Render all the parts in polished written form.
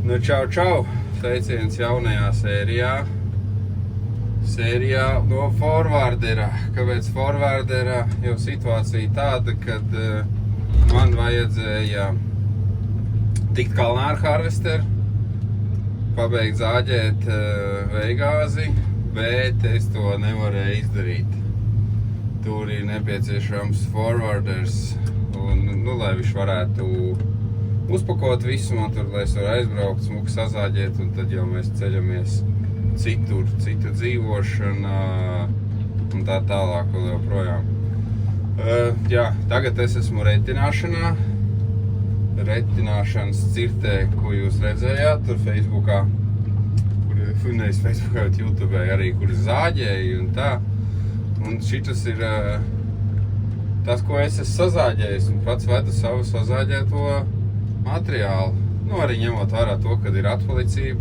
Nu, čau! Sveiciens jaunajā sērijā no Forwardera. Kāpēc Forwardera? Jo situācija tāda, kad man vajadzēja tikt kalnā ar harvesteru, pabeigt zāģēt veigāzi, bet es to nevarēju izdarīt. Tur ir nepieciešams Forwarders, un, lai viņš varētu uzpakot visu man tur, lai es varu aizbraukt, smuki sazāģēt, un tad jau mēs ceļamies citu dzīvošana un tā tālāk vēl joprojām. Tagad es esmu retināšanas cirtē, ko jūs redzējāt tur Facebookā, bet YouTube arī, kur zāģēju un tā. Un šitas ir tas, ko es esmu sazāģējis, un pats vedu savu sazāģēto materiālu. Arī ņemot vērā to, kad ir atpalicība,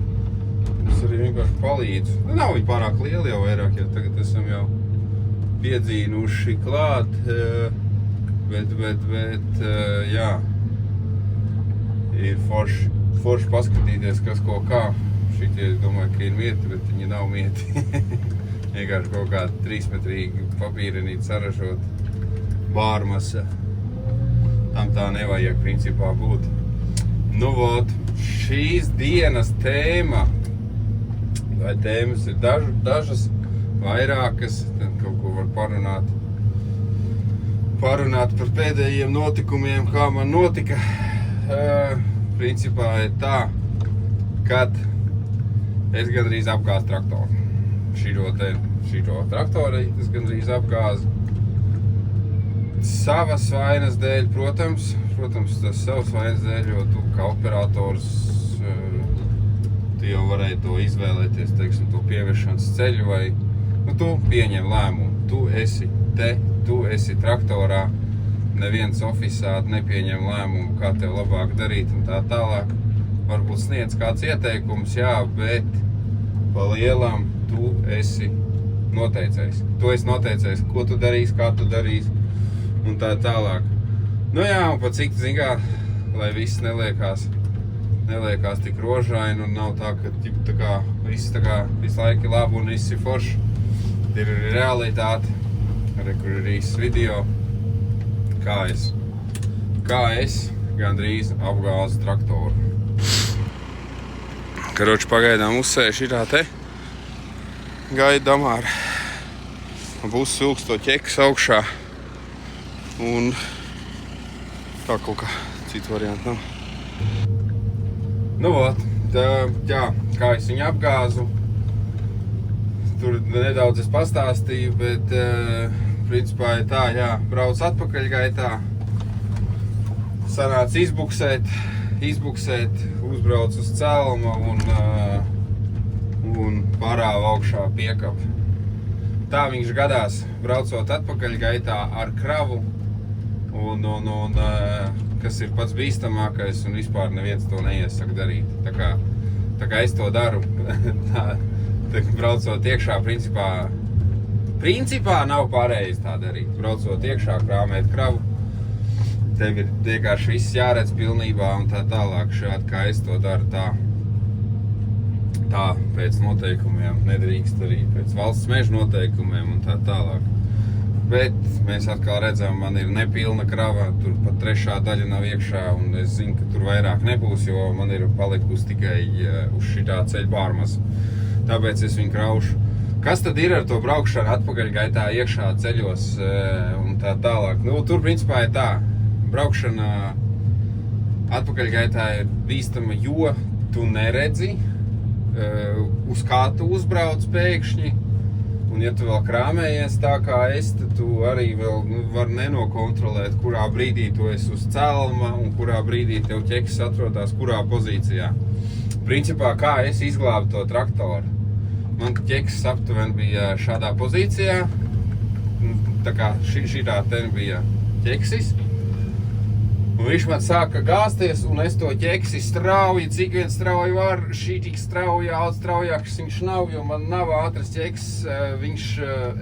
es arī vienkārši palīdzu. Nav viņi pārāk lieli jau vairāk, jo tagad esam jau piedzīnuši klāt, bet ir forši paskatīties, kas ko kā. Šitie, es domāju, ka ir mieti, bet viņi nav mieti. Vienkārši kaut kāda 3-metrīga papīrenīte saražot bārmasa. Tam tā nevajag principā būt. Šīs dienas tēma, vai tēmas ir dažas, vairākas, tad kaut ko var parunāt par pēdējiem notikumiem, kā man notika. Principā ir tā, kad es gandrīz apgāzu traktoru. Šito traktoru es gandrīz apgāzu. Savas vainas dēļ, protams, tas savas vainas dēļ, jo tu kā operators, tu jau varēji to izvēlēties, teiksim, to pieviešanas ceļu, vai tu pieņem lēmumu. Tu esi traktorā, neviens ofisā nepieņem lēmumu, kā tev labāk darīt un tā tālāk. Varbūt sniedz kāds ieteikums, bet pa lielam tu esi noteicējis. Tu esi noteicējis, ko tu darīsi, kā tu darīsi. Un tā tālāk. Un pa cik, lai viss neliekās tik rožaini un nav tā, ka viss visu laiku ir labi un viss ir forši. Ir realitāte, kur ir īsts video, kā es gandrīz apgāzu traktoru. Pagaidām uzsēju šitā te, gaidām ar būs silks to ķekas augšā. Un tā kaut kā citu variantu nav. Kā es viņu apgāzu, tur nedaudz es pastāstīju, bet principā ir tā, brauc atpakaļgaitā, sanāca izbuksēt, uzbrauc uz celma un parāva augšā piekapu. Tā viņš gadās, braucot atpakaļgaitā ar kravu, un kas ir pats bīstamākais, un vispār neviens to neiesaka darīt. Tā kā es to daru, braucot iekšā, principā nav pareizi tā darīt. Braucot iekšā, krāmēt kravu, tev ir vienkārši viss jāredz pilnībā un tā tālāk. Šādi kā es to daru, tā pēc noteikumiem nedrīkst arī, pēc valsts meža noteikumiem un tā tālāk. Bet mēs atkal redzam, man ir nepilna krava, tur pat 3. daļa nav iekšā, un es zinu, ka tur vairāk nebūs, jo man ir palikusi tikai uz šitā ceļa bārmas. Tāpēc es viņu kraušu. Kas tad ir ar to braukšanu atpakaļgaitā iekšā ceļos un tā tālāk? Tur principā ir tā, braukšana atpakaļgaitā ir bīstama, jo tu neredzi, uz kā tu uzbrauc pēkšņi. Un ja tu vēl krāmējies tā kā es, tad tu arī vēl var nenokontrolēt, kurā brīdī tu esi uz celma un kurā brīdī tev ķeksis atrodas kurā pozīcijā. Principā, kā es izglābu to traktoru? Man ķeksis aptuveni bija šādā pozīcijā, tā kā šitā ten bija ķeksis. Un viņš man sāka gāzties, un es to ķeksi strauji, cik vien strauji var, šī tik strauji, daudz straujāks viņš nav, jo man nav ātras ķeks,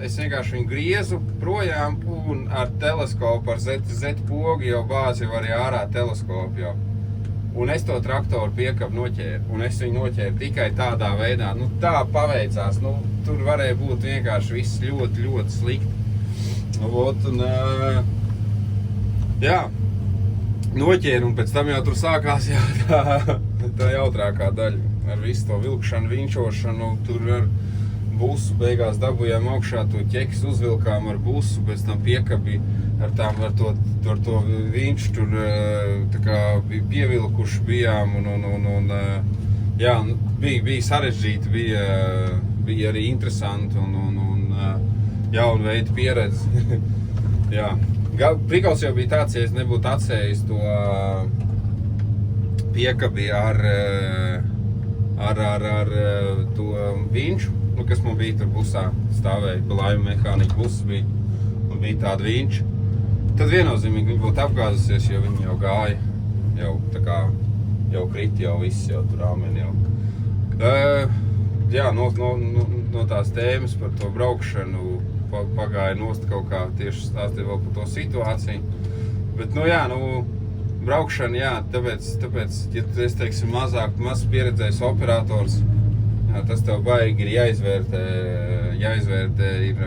es vienkārši viņu griezu projām, un ar teleskopu, ar Z pogu jau bāzi var arī ārā teleskopu jau. Un es to traktoru piekabu noķēru, un es viņu noķēru tikai tādā veidā, nu tā paveicās, nu tur varēja būt vienkārši viss ļoti, ļoti slikti. Ot, un, jā, noķēru, un pēc tam jau tur sākās jā, tā jautrākā daļa ar visu to vilkšanu, vinčošanu, tur ar busu beigās dabujām augšā, to ķekis uzvilkām ar busu, pēc tam piekabi ar to viņš tur tā kā pievilkuši bijām un jā, bija sarežģīti, bija arī interesanti un jauna veida pieredze. Jā. Prikals jau bija tāds, ja es nebūtu atcējis to piekabi ar to vinču, nu, kas man bija tur busā stāvēja, pa laimi mehānika buss bija, un bija tāda vinča. Tad viennozīmīgi viņi būtu apgāzusies, jo viņi jau gāja, jau tā kā, jau kriti, jau viss, jau tur āmeni jau. Jā, no tās tēmas par to braukšanu pagāja nost kaut kā tieši stāstīja vēl par to situāciju. Bet, nu jā, braukšana, jā, tāpēc, ja tu esi, teiksim, maz pieredzējis operators, jā, tas tev baigi ir jāizvērtē ir,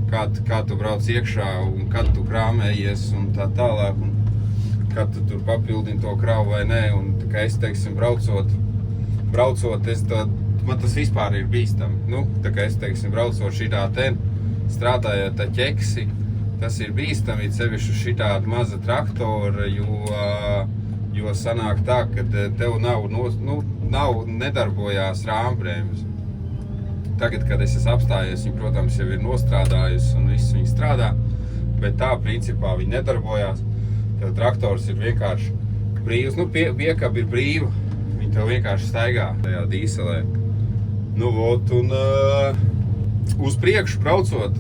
kā tu brauc iekšā un kad tu krāmējies un tā tālāk, un kad tu tur papildini to kravu vai nē, un tā kā es, teiksim, braucot, man tas vispār ir bīstami. Nu, tā kā es, teiksim, braucot šitā strādājot tā ķeksi, tas ir bīstami, sevišķi šitāda maza traktora, jo sanāk tā, ka tev nedarbojās rāmbrēmas. Tagad, kad es esmu apstājies, viņi, protams, jau ir nostrādājusi un viss viņi strādā, bet tā, principā, viņi nedarbojās. Tev traktors ir vienkārši brīvs, nu, piekaba ir brīva, viņi tev vienkārši staigā tajā dīselē. Nu, vot, un uz priekšu braucot,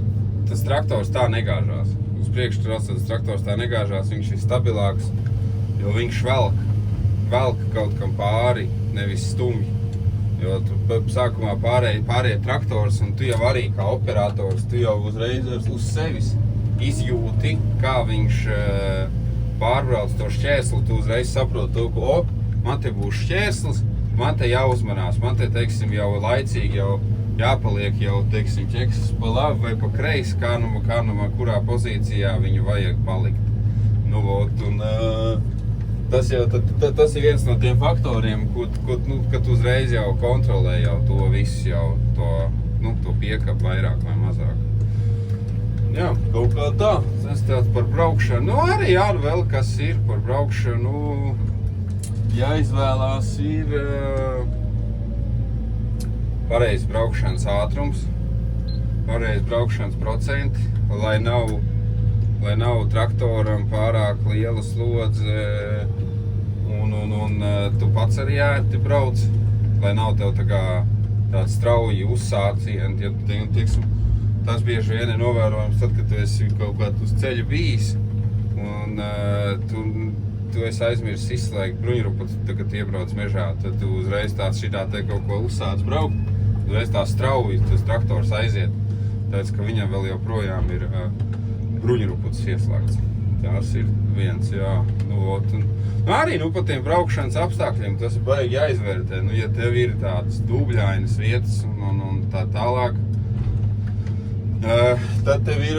tas traktors tā negāžās. Uz priekšu braucot, tas traktors tā negāžās, viņš ir stabilāks, jo viņš velk kaut kam pāri, nevis stumj. Jo tu sākumā pārēja traktors, un tu jau arī kā operators, tu jau uzreiz uz sevis izjūti, kā viņš pārbrauc to šķēsli, tu uzreiz saproti to, ka, man te būs šķēslis, man te jāuzmanās, man te, teiksim, jau laicīgi jau jāpaliek jau, teiksim, ķeksis pa labi vai pa kreisi, kā kurā pozīcijā viņu vajag palikt. Nu, vot, un tas ir viens no tiem faktoriem, kad uzreiz jau kontrolē jau to visu, jau to piekabu vairāk vai mazāk. Jā, kaut kā tā. Tas tāds par braukšanu. Nu, arī jā, vēl kas ir par braukšanu. Jāizvēlās ir pareizs braukšanas ātrums, pareizs braukšanas procenti, lai nav traktoram pārāk liela slodze un tu pats arī ērti brauc, lai nav tev tāds strauji uzsācieni. Ja, tiksim, tas bieži vien ir novērojams tad, kad tu esi kaut kā uz ceļa bijis un tu esi aizmirsis izslēgt bruņurupuci, tad, kad iebrauc mežā, tad tu uzreiz šitā te kaut ko uzsāc braukt, uzreiz tā strauji tas traktors aiziet, tāpēc, ka viņam vēl joprojām ir bruņurupucis ieslēgts. Tas ir viens, jā. Arī pa tiem braukšanas apstākļiem tas ir baigi jāizvērtē. Ja tev ir tādas dubļainas vietas un tā tālāk, tad tev ir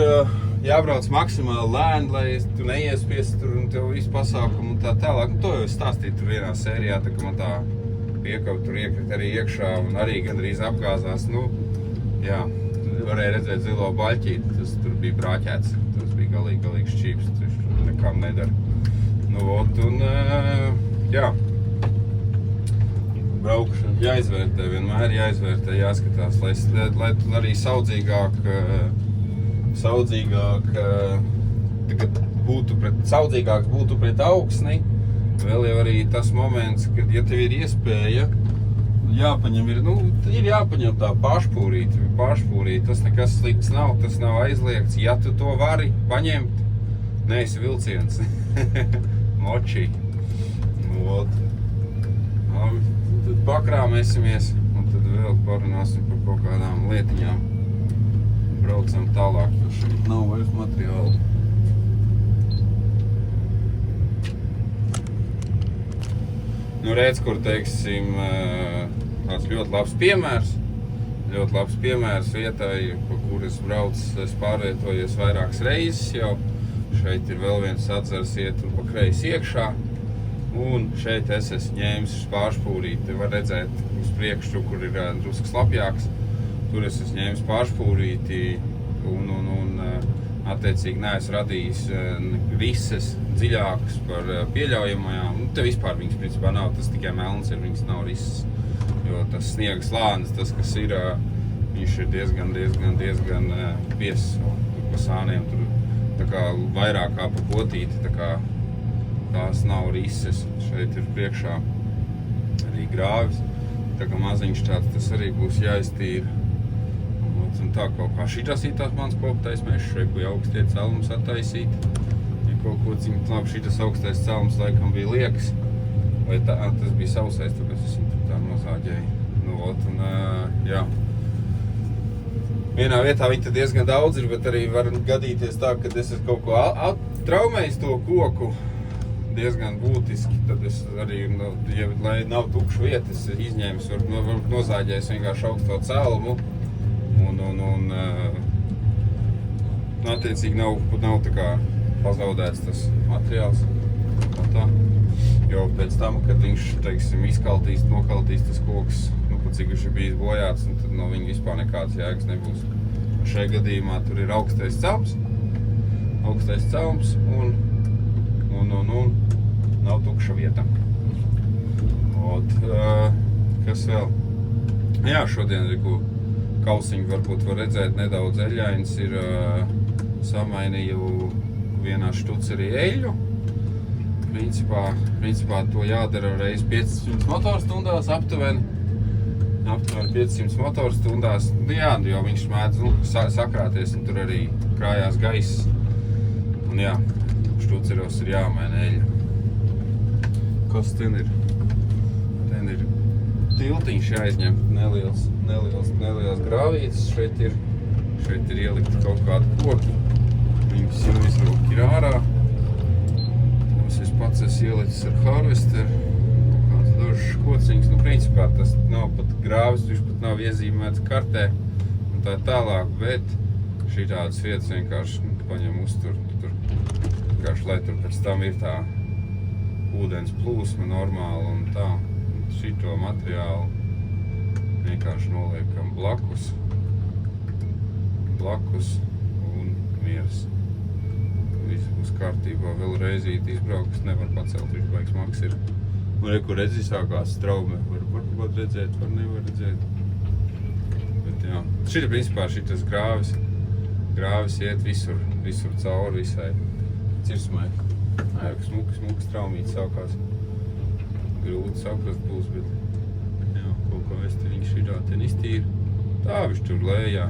jābrauc maksimāli lēni, lai tu neiespies tur un tev visu pasākumu un tā tālāk. To jau es stāstīju tur vienā sērijā, tā ka man tā piekaba tur iekrit arī iekšā un arī gandrīz apgāzās. Jā, varēja redzēt zilo baļķīti, tas tur bija brāķēts. Tas bija galīgi šķīps, tas nekam nedara. Jā, braukšana jāizvērtē, vienmēr jāizvērtē, jāskatās, lai tu arī saudzīgāk būtu pret augsni. Vēl jau arī tas moments, kad, ja tev ir iespēja, jāpaņem ir jāpaņem tā pašpūrīt, tas nekas slikts nav, tas nav aizliegts. Ja tu to vari paņemt, neesi vilciens, močī. Tad pakrāmēsimies un tad vēl parunāsim par kaut kādām lietiņām. Braucam tālāk, jo šeit nav vairs materiāli. Nu, redz, kur, teiksim, tāds ļoti labs piemērs vietai, pa kur es braucu, es pārvietojies vairākas reizes jau. Šeit ir vēl viens atzars iet un pa kreisi iekšā. Un šeit es esmu ņēmis pāršpūrīti. Var redzēt uz priekšu, kur ir drusku slapjāks. Tur es esmu ņēmis pāršpūrīti un attiecīgi neesmu radījis rises dziļākas par pieļaujamajām. Nu, te vispār viņas principā nav, tas tikai melns ir, viņas nav rises. Jo tas sniega slānis, tas, kas ir, viņš ir diezgan biezs. Tur pa sāniem, tur tā kā vairāk kā pa potīti, tā kā tās nav rises. Šeit ir priekšā arī grāvis. Tā kā maziņš tāds, tas arī būs jāiztīra. Un tā kaut kā šitas ir tās mans koptais mešs, šeit bija augstie celums attaisīt. Ja kaut ko ciņu, labi, šitas augstais celums laikam bija liekas. Vai tas bija sausais, tāpēc es viņu tā nozāģēju. Nu, un, jā. Vienā vietā viņi te diezgan daudz ir, bet arī var gadīties tā, ka es esmu kaut ko traumējis to koku diezgan būtiski. Tad es arī, ja, lai nav tukšu vietas, izņēmis, varbūt nozāģējis vienkārši augsto celmu. Un attiecīgi nav tā kā pazaudēts tas materiāls. Tā. Jo pēc tam, kad viņš, teiksim, nokaltīs tas koks, cik viņš ir bijis bojāts, tad no viņa vispār nekādas jēgas nebūs. Šajā gadījumā tur ir augstais celms un nav tukša vieta. Kas vēl? Jā, šodien ir kausiņu varbūt var redzēt nedaudz eļļains, ir samainīju vienā štucerī eļļu. Principā to jādara reiz 500 motorstundās aptuveni 500 motorstundās. Jā, jo viņš mēdz sakrāties un tur arī krājās gaiss. Un jā, štuceros ir jāmaina eļļa. Kas ten ir? Ten ir tiltiņš jāizņem, neliels grāvītis. Šeit ir ielikt kaut kādu koki. Viņus jau izrūk ir ārā. Tos es pats esmu ielicis ar harvesteru. Dažs kociņas, principā tas nav pat grāvis, viņš pat nav iezīmēts kartē un tā tālāk, bet šitādas vietas vienkārši paņem uztur, vienkārši, lai tur pēc tam ir tā ūdens plūsma normāla un tā. Šito materiālu vienkārši noliekam blakus un miers. Viss būs kārtībā, vēl reizīt izbraukt, nevar pacelt, viņš baigs maks ir. Un kur redzi sākās straume, var redzēt, var nevar redzēt. Bet jā, šita principā šitas grāvis iet visur cauri visai cirsmai. Jā, smuka straumīte sākās. Grūti saprast būs, bet jā, kaut kā es te viņš šitā ten iztīra. Tā viņš tur lejā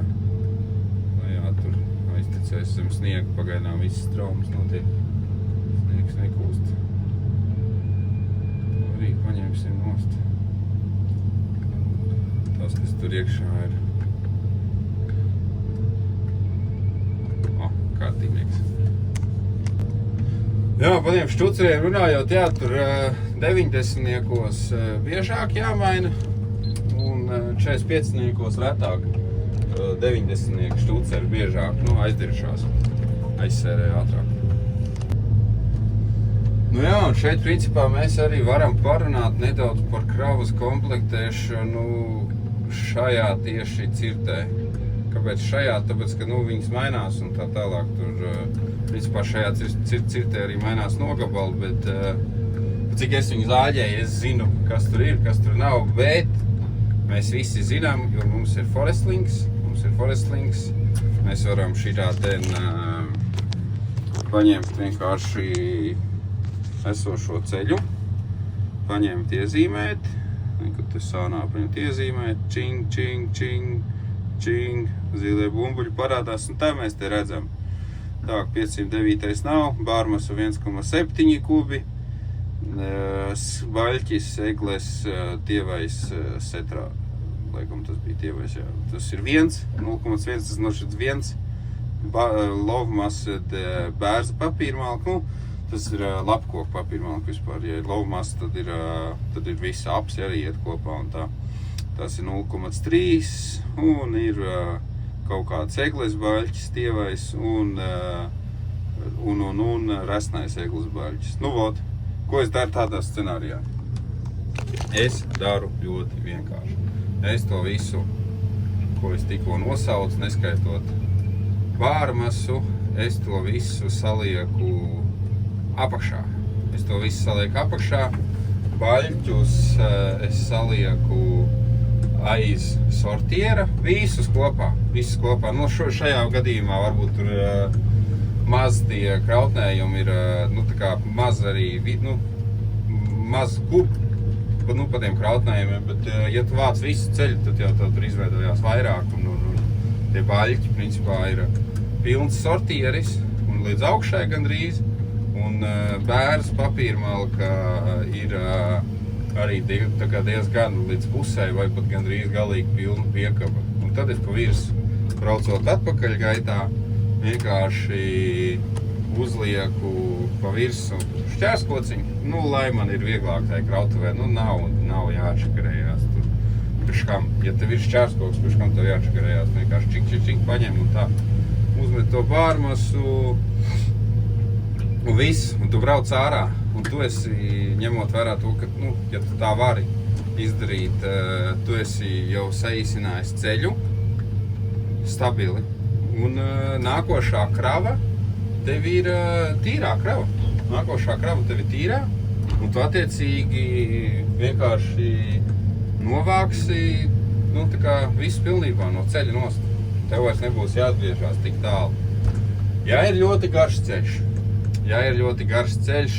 tur aiztecēs zem sniega, pagaidām viss straumas notiek. Sniegs nekūst. Arī paņemsim nost. Tas, kas tur iekšā ir. Kārtīgnieks. Jā, par tiem štuceriem runājot, jā, tur 90-niekos biežāk jāmaina un 45-niekos retāk. 90-nieku štuceri biežāk, aizdiršās, aizsērē ātrāk. Nu jā, un šeit principā mēs arī varam parunāt nedaudz par kravas komplektēšanu šajā tieši cirtē. Kāpēc šajā? Tāpēc, ka viņas mainās un tā tālāk tur, principā šajā cirtē arī mainās nogabali, bet cik es viņu zāģēju, es zinu, kas tur ir, kas tur nav, bet mēs visi zinām, jo mums ir Forestlinks, mēs varam šitā ten paņemt vienkārši esošo ceļu, paņemt iezīmēt, kad te sānā paņemt iezīmēt, čing, čing, čing, čing, zilie bumbuļi parādās, un tā mēs te redzam. Tā, 509 nav, bārmasu 1,7 kubi, baļķis, egles, tievais setrā, laikam tas bija tievais, jā. Tas ir 0,1, tas nošķiet 1, lovmased bērza papīrmalku, Tas ir lapkoku papīrmalka vispār. Ja ir lovmas, tad ir visi apsi arī iet kopā un tā. Tas ir 0,3 un ir kaut kāds egles baļķis, tievais un resnais egles baļķis. Nu, vot, ko es daru tādā scenārijā? Es daru ļoti vienkārši. Es to visu, ko es tikko nosaucu, neskaitot bārmasu, es to visu salieku apakšā. Es to visu salieku apakšā, baļķus es salieku aiz sortiera, visus kopā. Nu, šajā gadījumā varbūt tur maz tie krautnējumi ir, nu, tā kā maz arī, nu, maz pa tiem krautnējumiem, bet, ja tu vāc visu ceļu, tad jau tur izveidojās vairāk, un tie baļķi, principā, ir pilns sortieris, un līdz augšai gandrīz, un bērs papīrmalka ir arī diezgan līdz pusē, vai pat gandrīz galīgi pilna piekaba. Un tad es pa virsu, braucot atpakaļ gaitā, vienkārši uzlieku pa virsu šķērskociņu, nu, lai man ir vieglāk tai krautuvē, nu, nav jāčakarējās tur. Priekškam, ja tev ir šķērskoks, priekškam tev jāčakarējās, vienkārši čink, paņem un tā, uzmet to bārmasu, un viss, un tu brauc ārā, un tu esi, ņemot vērā to, ka, nu, ja tu tā vari izdarīt, tu esi jau saīsinājis ceļu stabili, un nākošā krava tev ir tīrā krava. Nākošā krava tev ir tīrā, un tu attiecīgi vienkārši novāksi, nu, tā kā visu pilnībā no ceļa nost. Tev vairs nebūs jāatgriežās tik tālu. Ja ir ļoti garš ceļš,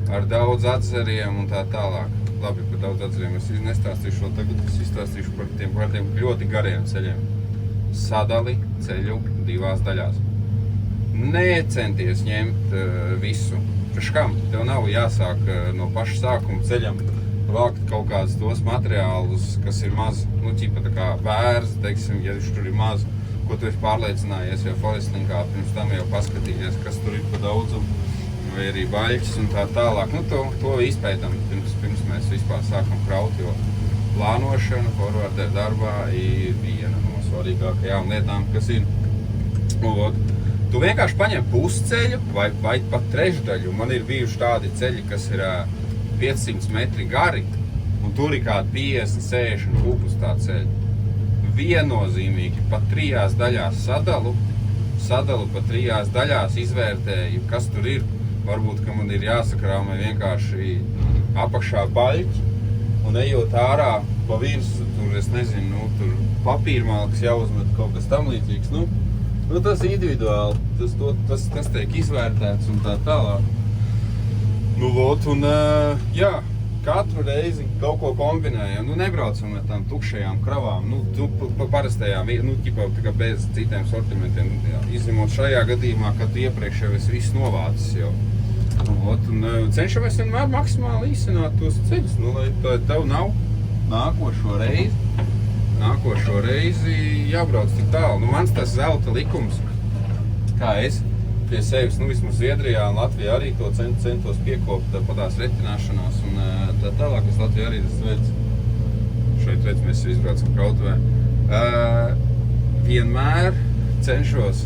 ar daudz atzariem un tā tālāk. Labi, par daudz atzariem es nestāstīšu vēl tagad, es izstāstīšu par tiem ļoti gariem ceļiem. Sadali ceļu 2 daļās. Necenties ņemt visu. Priekškam, tev nav jāsāk no paša sākuma ceļam vākt kaut kādus tos materiālus, kas ir maz, nu, ķipa tā kā bērs, teiksim, ja tur ir maz, ko tu esi pārliecinājies jau forestlinkā, pirms tam jau paskatījies, kas tur ir pa daudzumu, vai arī baļķis un tā tālāk. Nu, to izpētam, pirms mēs vispār sākam kraut, jo plānošana forwarder darbā ir viena no svarīgākajām lietām, kas ir. Tu vienkārši paņem pusceļu vai pat trešdaļu. Man ir bijuši tādi ceļi, kas ir 500 metri gari, un tur ir kādi 50-60 kubus tā ceļi. Viennozīmīgi pa 3 daļās sadalu pa 3 daļās, izvērtēju, kas tur ir. Varbūt, ka man ir jāsakrāmē vienkārši apakšā baļķi, un ejot ārā pa virsu, tur, es nezinu, tur papīrmalks jāuzmet kaut kas tam līdzīgs, nu, tas individuāli, tas tiek izvērtēts un tā tālāk. Nu, lūd, un jā, katru reizi kaut ko kombinējam, nu, nebraucam ar tām tukšajām kravām, nu, parastajām, nu, ķipā, tā kā bez citiem sortimentiem, jā, izņemot šajā gadījumā, kad iepriekš jau es visu novācis jau. Nu, lūd, un cenšamies vienmēr maksimāli īstenāt tos ceļus, nu, lai tev nav nākošo reizi jābrauc tik tālu. Nu, mans tas zelta likums, kā es pie sevis, nu, vismaz Zviedrijā un Latvijā arī to centos piekopt padās retināšanās un tā tālāk, es Latvijā arī tas veids. Šeit redz, mēs izbraucam krautuvē. Vienmēr cenšos,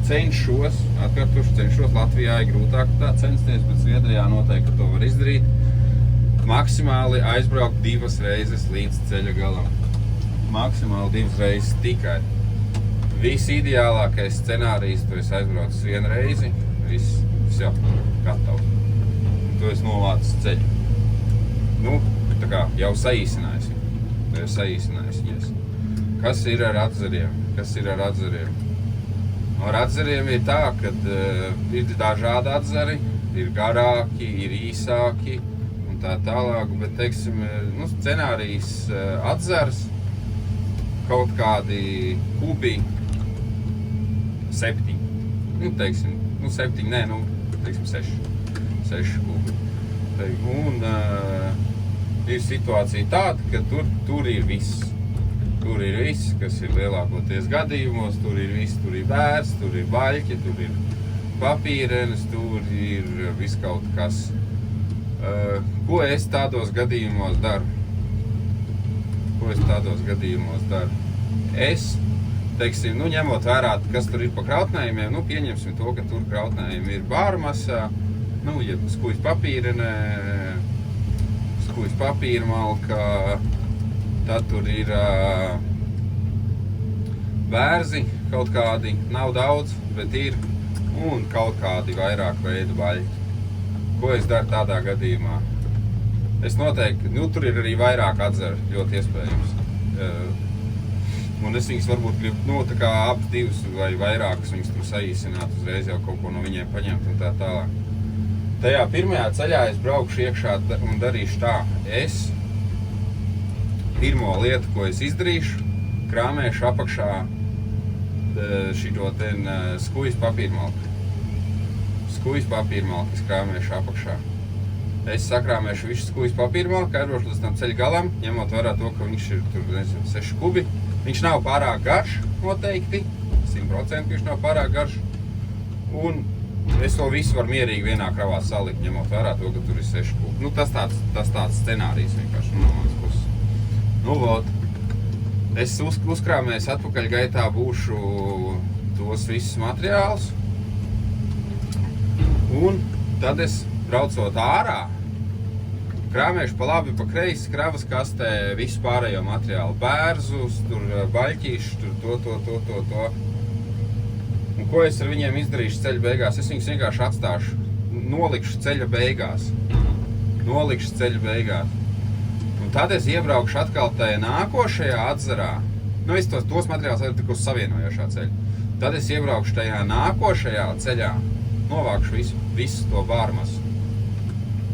Latvijā ir grūtāk tā censties, bet Zviedrijā noteikti to var izdarīt. Maksimāli aizbraukt 2 reizes līdz ceļa galam. Maksimāli 2 reizes tikai. Viss ideālākais scenārijs, tu esi aizbraucis 1 reizi, viss jau gatavs. Tu esi novācis ceļu. Nu, tā kā jau saīsinājis. Yes. Kas ir ar atzariem? Ar atzariem ir tā, ka ir dažādi atzari, ir garāki, ir īsāki un tā tālāk, bet, teiksim, nu, scenārijs atzars kaut kādi kubi 7. Nu, teiksim, 7, nē, nu, teiksim 6 kubi. Un ir situācija tāda, ka tur ir viss. Tur ir viss, kas ir lielākoties gadījumos, tur ir viss, tur ir bērs, tur ir baļķi, tur ir papīrenes, tur ir viskaut kas. Ko es tādos gadījumos daru? Es, teiksim, ņemot vērā, kas tur ir pa krautnējumiem, pieņemsim to, ka tur krautnējumi ir bārmasā, jeb skujas papīrenē, skujas papīrmalka, tad tur ir bērzi kaut kādi, nav daudz, bet ir, un kaut kādi vairāk veidu baļķi. Ko es daru tādā gadījumā? Es noteikti, tur ir arī vairāk atzaru, ļoti iespējams. Un es viņus varbūt gribu, tā kā abas divas vai vairākas viņus tur saīsināt, uzreiz jau kaut ko no viņiem paņemt un tā tālāk. Tajā pirmajā ceļā es braukšu iekšā un darīšu tā. Es pirmo lietu, ko es izdarīšu, krāmēšu apakšā šito skujas papīrmalku. Skujas papīrmalku es krāmēšu apakšā. Es sakrāmēšu visu skujas papīrmalku, aizbraukšu līdz tam ceļa galam, ņemot vērā to, ka viņš ir tur, 6 kubi. Viņš nav pārāk garš, noteikti, 100% viņš nav pārāk garš. Un es to visu varu mierīgi vienā kravā salikt, ņemot vērā to, ka tur ir 6 kubi. Tas tāds scenārijs vienkārši no manas puses. Es uzkrāmēs atpakaļ gaitā būšu tos visus materiālus. Un tad es, braucot ārā, krāmēšu pa labi, pa kreisi kravas kastē visu pārējo materiālu. Bērzus, tur baļķīšu, tur to. Un ko es ar viņiem izdarīšu ceļa beigās? Es viņus vienkārši atstāšu, nolikšu ceļa beigās. Un tad es iebraukšu atkal tajā nākošajā atzarā. Es tos materiālus arī tik uz savienojošā ceļa. Tad es iebraukšu tajā nākošajā ceļā, novākšu visu to bārmasu.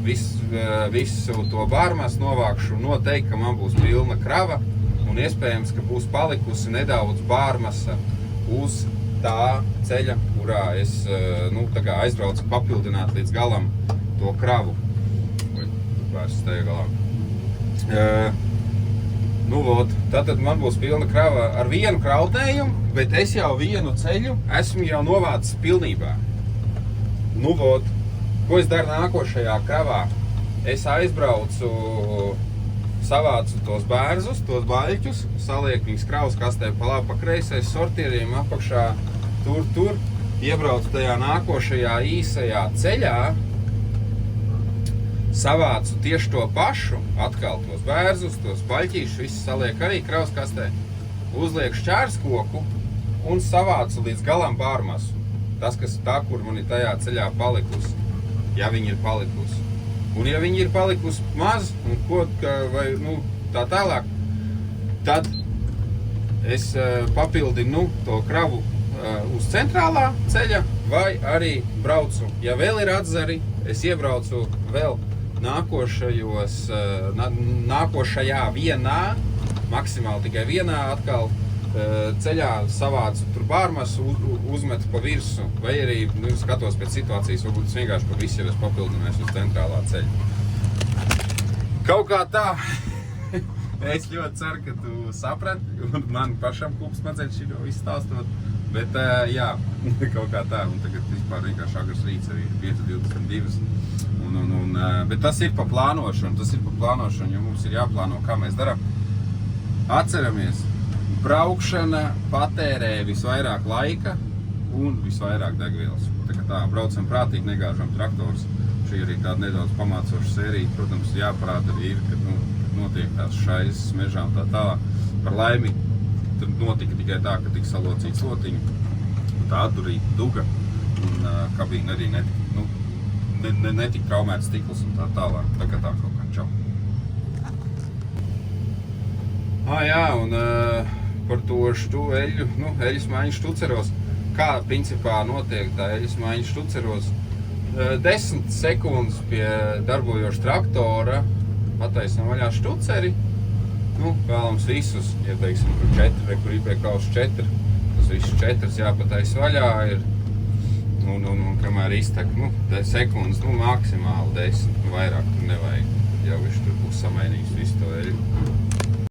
Visu to bārmasu novākšu, noteikti, ka man būs pilna krava un iespējams, ka būs palikusi nedaudz bārmasa uz tā ceļa, kurā es aizbraucu papildināt līdz galam to kravu. Tātad man būs pilna krava ar vienu krautējumu, bet es jau vienu ceļu esmu jau novācis pilnībā. Ko es daru nākošajā kravā? Es aizbraucu, savācu tos bērzus, tos baļķus, salieku viņus kravas kastē pa labi pa kreisais, sortieriem apakšā, tur, iebraucu tajā nākošajā īsajā ceļā, savācu tieši to pašu, atkal tos bērzus, tos baļķīšus, visu salieku arī kravas kastē, uzlieku šķērskoku un savācu līdz galam bārmasu. Tā, kur man ir tajā ceļā palikusi, ja viņi ir palikusi. Un ja viņi ir palikusi maz, vai tā tālāk, tad es papildinu to kravu uz centrālā ceļa, vai arī braucu, ja vēl ir atzari, es iebraucu vēl nākošajā vienā, maksimāli tikai vienā atkal ceļā savācu tur bārmasu, uzmetu pa virsu, vai arī skatos pēc situācijas, varbūt es vienkārši pa visu jau es papildinājos uz centrālā ceļa. Kaut kā tā, es ļoti ceru, ka tu saprati, un man pašam kūps smadzenes šito izstāstot, bet jā, kaut kā tā, un tagad vispār vienkārši agrs rīts arī 5:22. Bet tas ir pa plānošanu, jo mums ir jāplāno, kā mēs darām. Atceramies, braukšana patērē visvairāk laika un visvairāk degvielas. Tā braucam prātīgi, negāžam traktors. Šī arī tāda nedaudz pamācoša sērija. Protams, jāparāda arī ir, kad notiek tās šaizes mežām tā tālāk. Par laimi, tad notika tikai tā, ka tika salocīts lotiņu, tā atdurīta duga un kabīna arī netika traumēts stikls un tā tālāk. Tā kā tā kaut kā čau. Jā, un par to eļas maiņu štuceros. Kā principā notiek tā eļas maiņa štuceros? 10 sekundes pie darbojoša traktora pataisam vaļā štuceri. Vēlams visus, ja teiksim, tur 4, kur ir pie kausa 4, tas visus 4 jāpataisa vaļā ir. Un kamēr iztek, sekundes, maksimāli 10, vairāk tur nevajag, jau viņš tur būs samainījis visu to eļu.